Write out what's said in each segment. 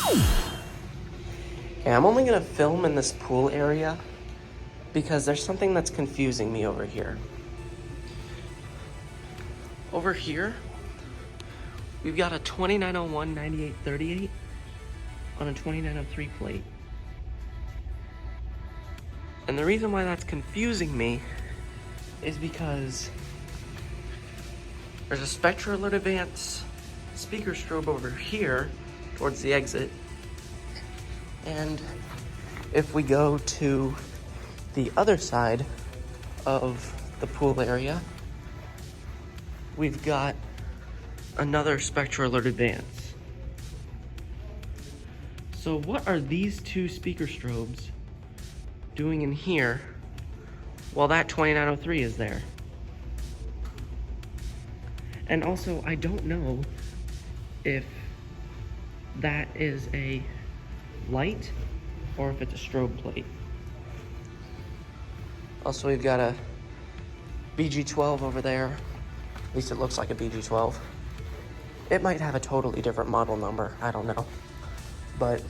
Okay, I'm only gonna film in this pool area because there's something that's confusing me over here. Over here, we've got a 2901 9838 on a 2903 plate. And the reason why that's confusing me is because there's a Spectra Alert Advance speaker strobe over here towards the exit. And if we go to the other side of the pool area, we've got another Spectra Alert Advance. So what are these two speaker strobes doing in here while that 2903 is there? And also, I don't know if that is a light or if it's a strobe plate. Also, we've got a BG12 over there. At least it looks like a BG12. It might have a totally different model number, I don't know. But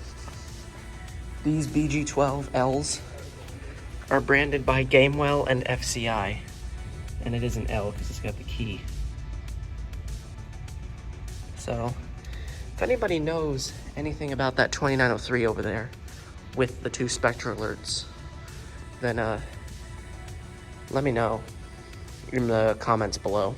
these BG12Ls are branded by Gamewell and FCI. And it is an L because it's got the key. So, if anybody knows anything about that 2903 over there with the two Spectra alerts, then let me know in the comments below.